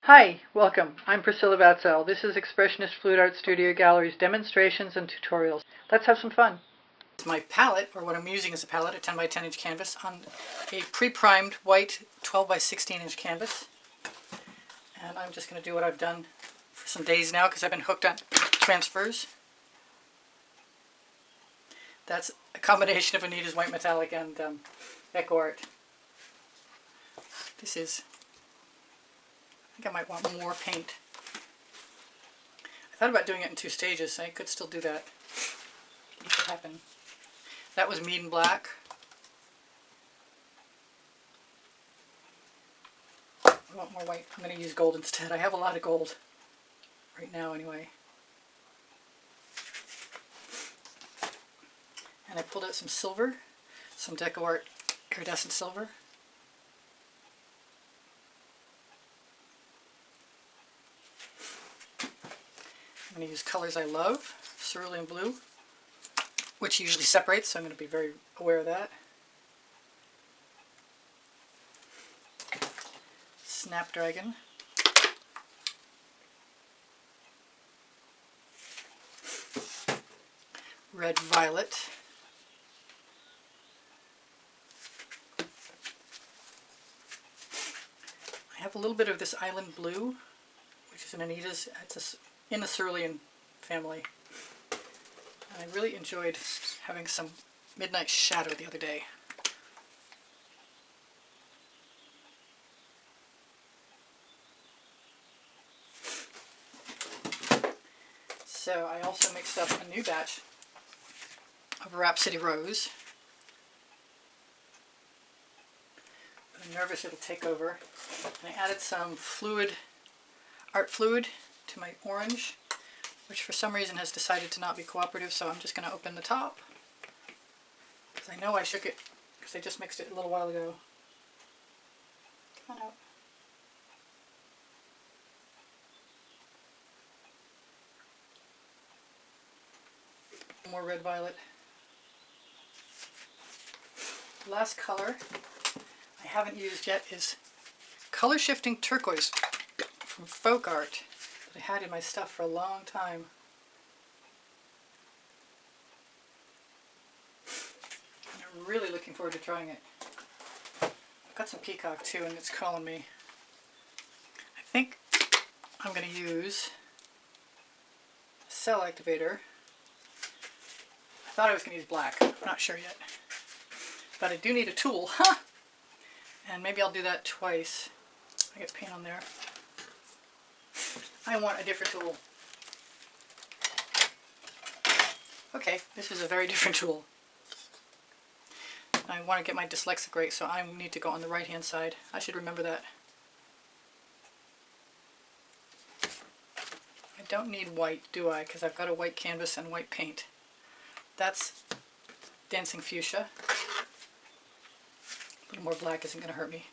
Hi, welcome. I'm Priscilla Batzell. This is Expressionist Fluid Art Studio Gallery's demonstrations and tutorials. Let's have some fun. It's my palette, or what I'm using as a palette, a 10 by 10 inch canvas on a pre-primed white 12 by 16 inch canvas. And I'm just going to do what I've done for some days now because I've been hooked on transfers. That's a combination of Anita's white metallic and Echo Art. This is, I think I might want more paint. I thought about doing it in 2 stages, so I could still do that. It could happen. That was Mead and Black. I want more white. I'm going to use gold instead. I have a lot of gold right now anyway. And I pulled out some silver, some Deco Art iridescent silver. I'm going to use colors I love, cerulean blue, which usually separates, so I'm going to be very aware of that. Snapdragon. Red violet. I have a little bit of this island blue, which is an Anita's. It's in the cerulean family. And I really enjoyed having some midnight shadow the other day. So I also mixed up a new batch of Rhapsody Rose. But I'm nervous it'll take over. And I added some art fluid to my orange, which for some reason has decided to not be cooperative, so I'm just going to open the top. Because I know I shook it, because I just mixed it a little while ago. Come on out. More red violet. The last color I haven't used yet is Color Shifting Turquoise from Folk Art that I had in my stuff for a long time. And I'm really looking forward to trying it. I've got some peacock too, and it's calling me. I think I'm going to use a cell activator. I thought I was going to use black. I'm not sure yet. But I do need a tool. Huh! And maybe I'll do that twice. I get paint on there. I want a different tool. Okay, this is a very different tool. I want to get my dyslexic right, so I need to go on the right hand side. I should remember that. I don't need white, do I? Because I've got a white canvas and white paint. That's Dancing Fuchsia. A little more black isn't going to hurt me.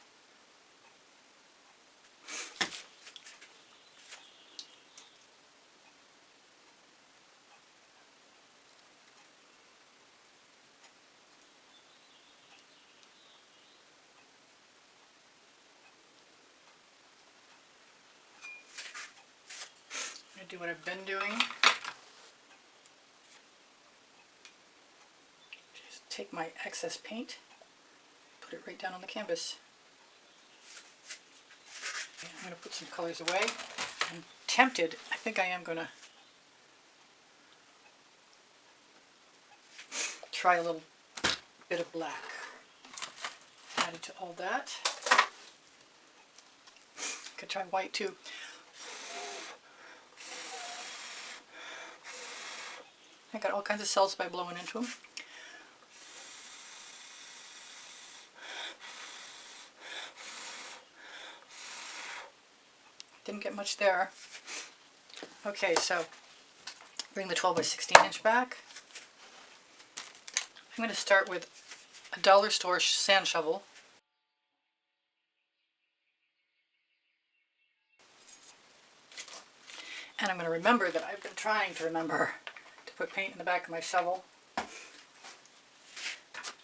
I'm going to do what I've been doing. Just take my excess paint, put it right down on the canvas. Okay, I'm going to put some colors away. I'm tempted, I think I am going to try a little bit of black. Added to all that. Could try white too. I got all kinds of cells by blowing into them. Didn't get much there. Okay, so bring the 12 by 16 inch back. I'm going to start with a dollar store sand shovel. And I'm going to remember that I've been trying to remember to put paint in the back of my shovel.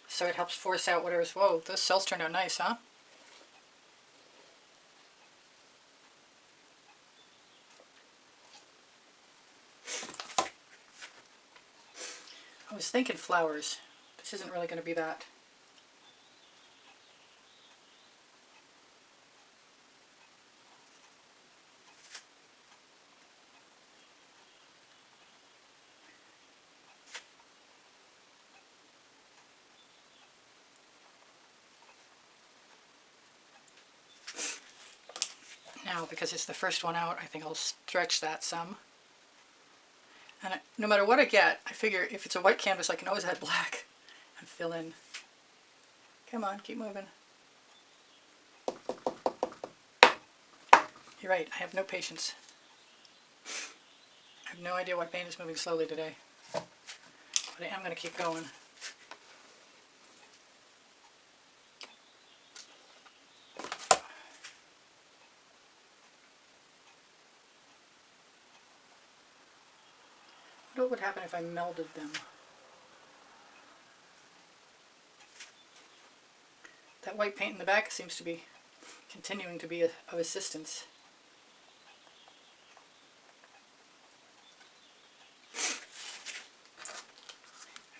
So it helps force out whatever's... Whoa, those cells turned out nice, huh? I was thinking flowers. This isn't really going to be that. Now, because it's the first one out, I think I'll stretch that some. And no matter what I get, I figure if it's a white canvas, I can always add black and fill in. Come on, keep moving. You're right, I have no patience. I have no idea why paint is moving slowly today. But I am going to keep going. What would happen if I melded them? That white paint in the back seems to be continuing to be of assistance.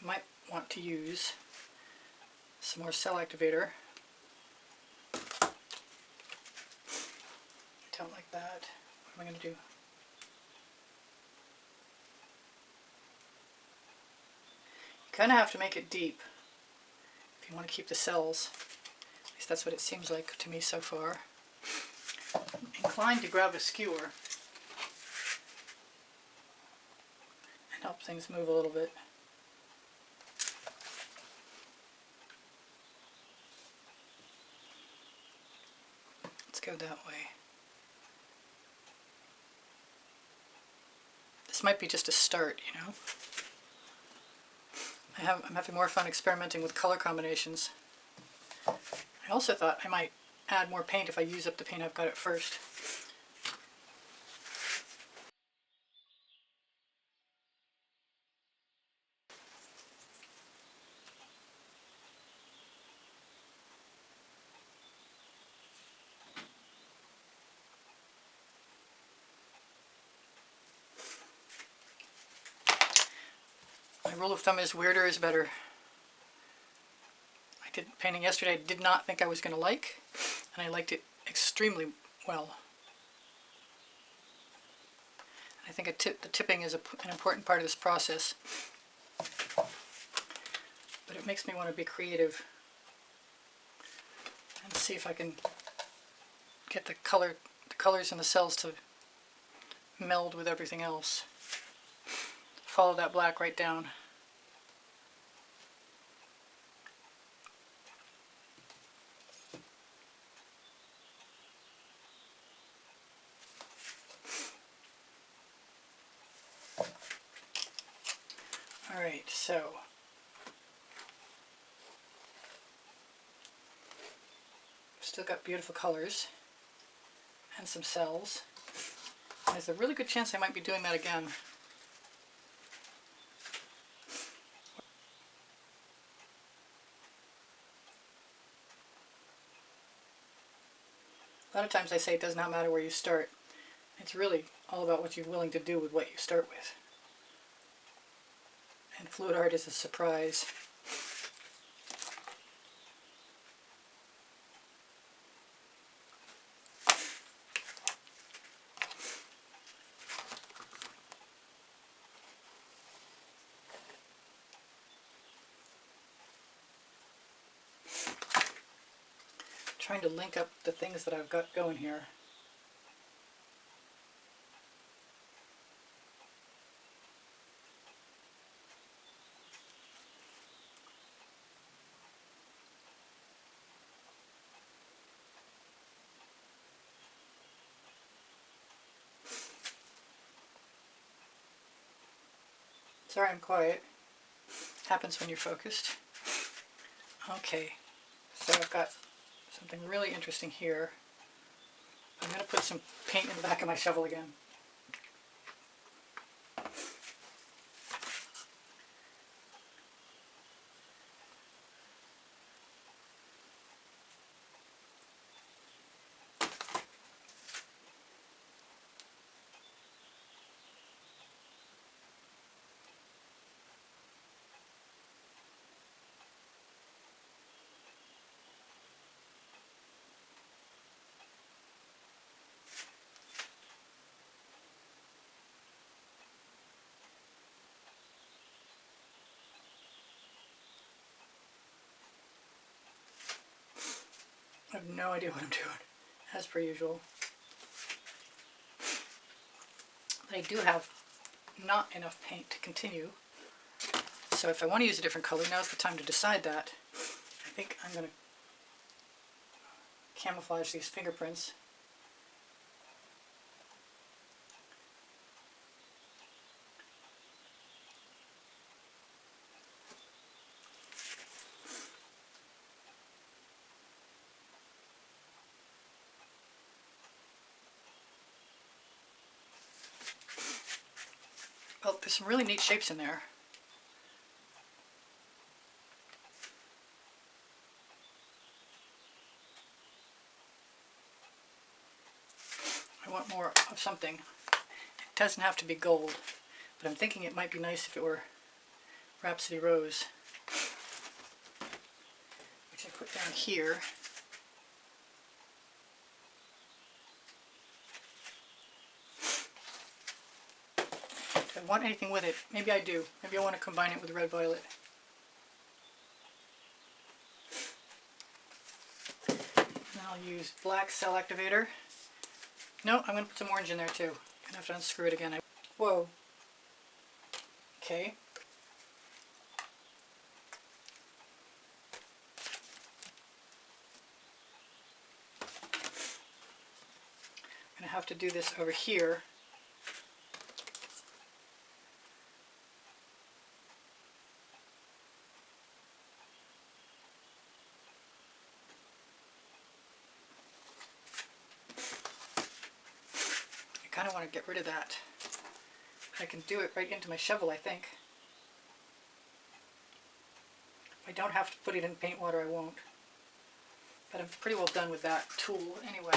I might want to use some more cell activator. Don't like that. What am I going to do? You kind of have to make it deep if you want to keep the cells. At least that's what it seems like to me so far. I'm inclined to grab a skewer and help things move a little bit. Let's go that way. This might be just a start, you know. I'm having more fun experimenting with color combinations. I also thought I might add more paint if I use up the paint I've got at first. My rule of thumb is weirder is better. I did painting yesterday I did not think I was going to like, and I liked it extremely well. I think the tipping is an important part of this process, but it makes me want to be creative and see if I can get the colors in the cells to meld with everything else. Follow that black right down. Alright, so still got beautiful colors and some cells. There's a really good chance I might be doing that again. A lot of times I say it does not matter where you start. It's really all about what you're willing to do with what you start with. And fluid art is a surprise. Trying to link up the things that I've got going here. Sorry I'm quiet. Happens when you're focused. Okay, so I've got something really interesting here. I'm going to put some paint in the back of my shovel again. I have no idea what I'm doing, as per usual. But I do have not enough paint to continue. So if I want to use a different color, now's the time to decide that. I think I'm going to camouflage these fingerprints. Well, there's some really neat shapes in there. I want more of something. It doesn't have to be gold, but I'm thinking it might be nice if it were Rhapsody Rose, which I put down here. Do I want anything with it? Maybe I do. Maybe I want to combine it with Red Violet. And I'll use black cell activator. No, I'm going to put some orange in there too. I'm going to have to unscrew it again. Whoa. Okay. I'm going to have to do this over here. I kind of want to get rid of that. I can do it right into my shovel, I think. If I don't have to put it in paint water, I won't. But I'm pretty well done with that tool anyway.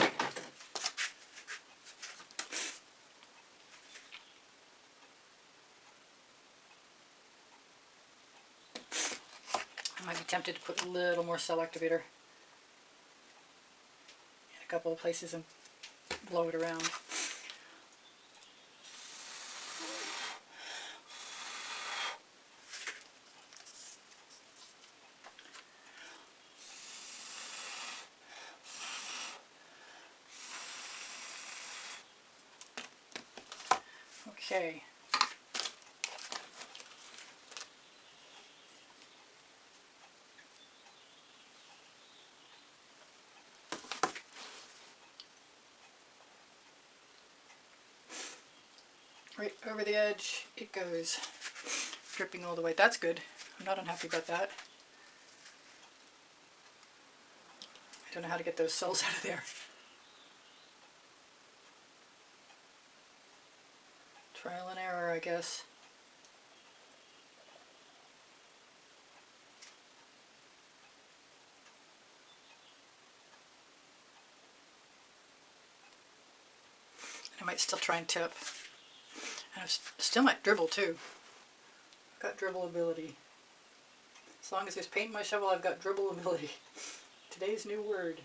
I might be tempted to put a little more cell activator in a couple of places and blow it around. Okay. Right over the edge it goes, dripping all the way. That's good. I'm not unhappy about that. I don't know how to get those cells out of there. Trial and error, I guess. I might still try and tip. And I still might dribble too. I've got dribble ability. As long as there's paint in my shovel, I've got dribble ability. Today's new word.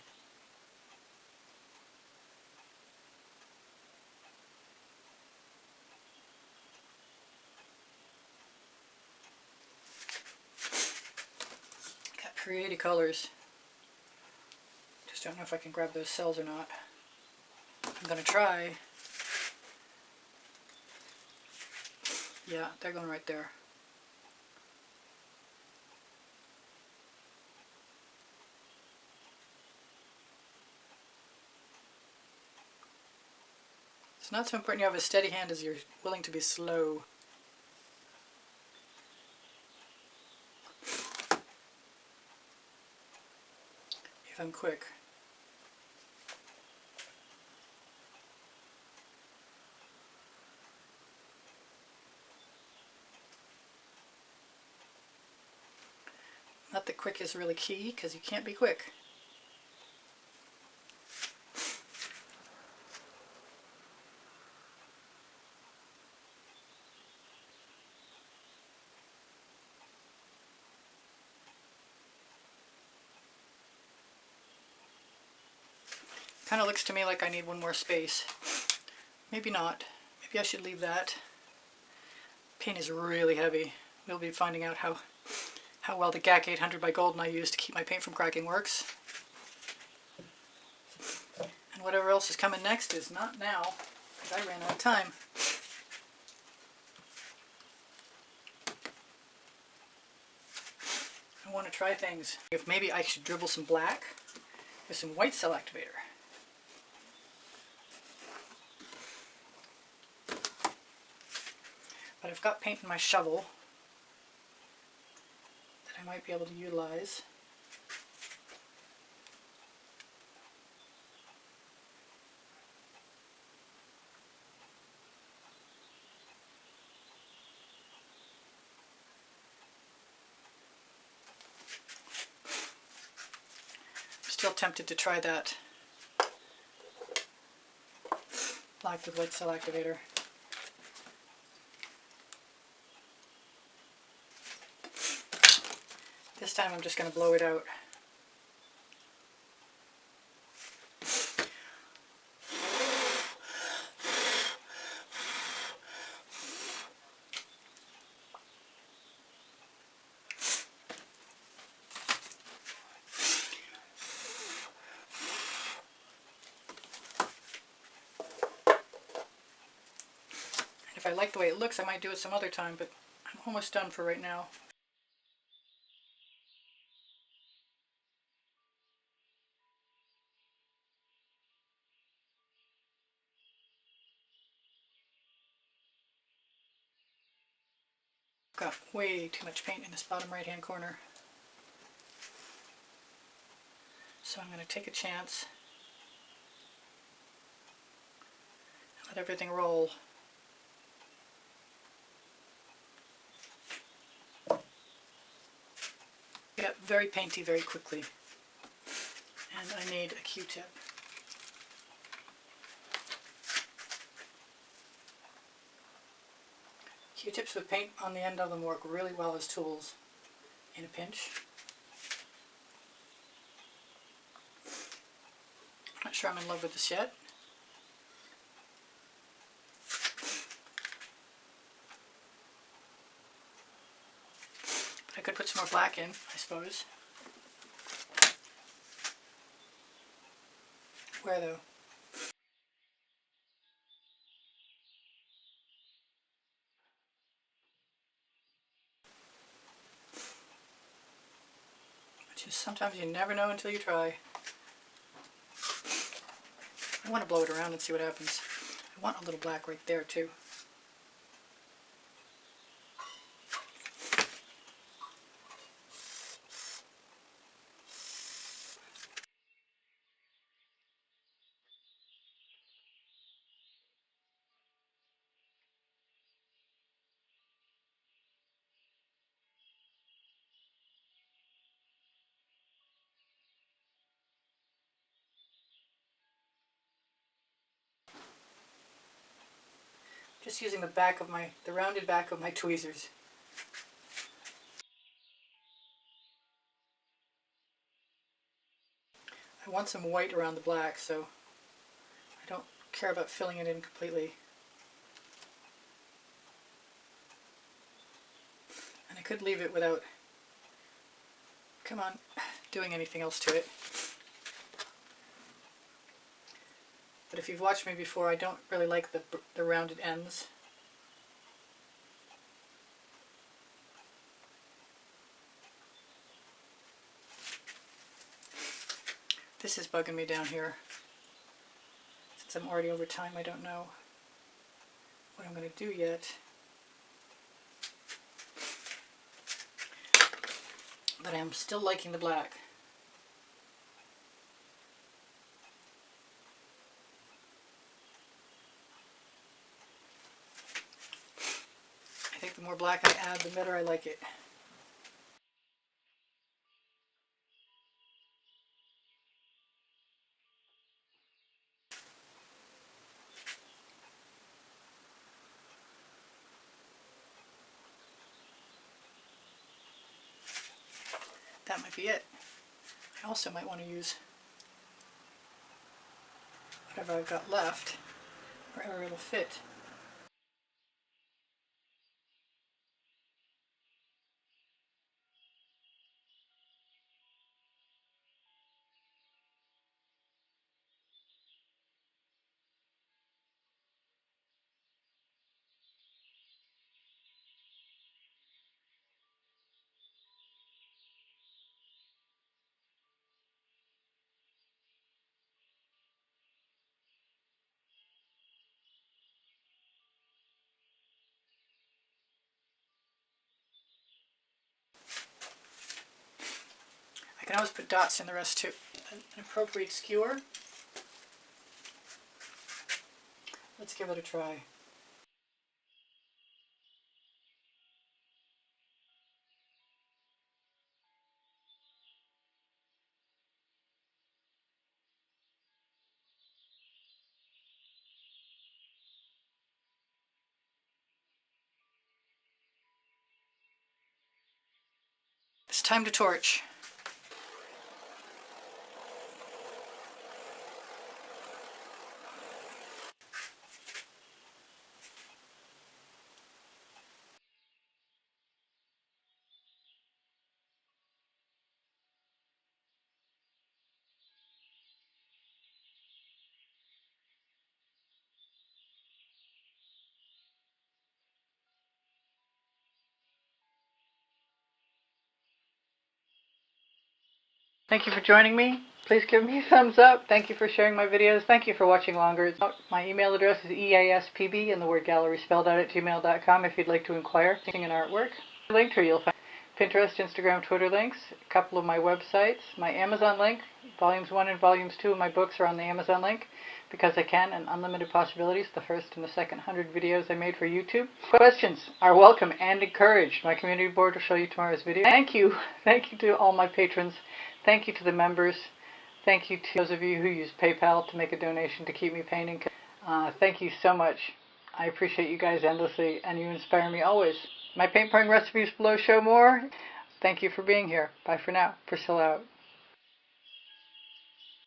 Got Colourarte Colors. Just don't know if I can grab those cells or not. I'm gonna try. Yeah, they're going right there. It's not so important you have a steady hand as you're willing to be slow. If I'm quick. Not that quick is really key, because you can't be quick. Kind of looks to me like I need one more space. Maybe not. Maybe I should leave that. Paint is really heavy. We'll be finding out how well the GAC 800 by Golden I use to keep my paint from cracking works. And whatever else is coming next is not now, because I ran out of time. I want to try things. If maybe I should dribble some black with some white cell activator. But I've got paint in my shovel that I might be able to utilize. I'm still tempted to try that black with white cell activator. This time I'm just going to blow it out. If I like the way it looks, I might do it some other time, but I'm almost done for right now. Got way too much paint in this bottom right hand corner. So I'm going to take a chance and let everything roll. Get very painty very quickly. And I need a Q-tip. Q-tips with paint on the end of them work really well as tools in a pinch. I'm not sure I'm in love with this yet. But I could put some more black in, I suppose. Where though? Just sometimes you never know until you try. I want to blow it around and see what happens. I want a little black right there too. Just using the rounded back of my tweezers. I want some white around the black, so I don't care about filling it in completely. And I could leave it without, come on, doing anything else to it. But if you've watched me before, I don't really like the rounded ends. This is bugging me down here. Since I'm already over time, I don't know what I'm going to do yet. But I'm still liking the black. I think the more black I add, the better I like it. That might be it. I also might want to use whatever I've got left, wherever it'll fit. can always put dots in the rest too. An appropriate skewer. Let's give it a try. It's time to torch. Thank you for joining me. Please give me a thumbs up. Thank you for sharing my videos. Thank you for watching longer. My email address is easpb and the word gallery spelled out at gmail.com if you'd like to inquire in artwork. Linked here you'll find Pinterest, Instagram, Twitter links, a couple of my websites, my Amazon link. Volumes 1 and Volumes 2 of my books are on the Amazon link because I can, and Unlimited Possibilities, the first and the second 100 videos I made for YouTube. Questions are welcome and encouraged. My community board will show you tomorrow's video. Thank you. Thank you to all my patrons. Thank you to the members. Thank you to those of you who use PayPal to make a donation to keep me painting. Thank you so much. I appreciate you guys endlessly, and you inspire me always. My paint pouring recipes below show more. Thank you for being here. Bye for now. Priscilla out.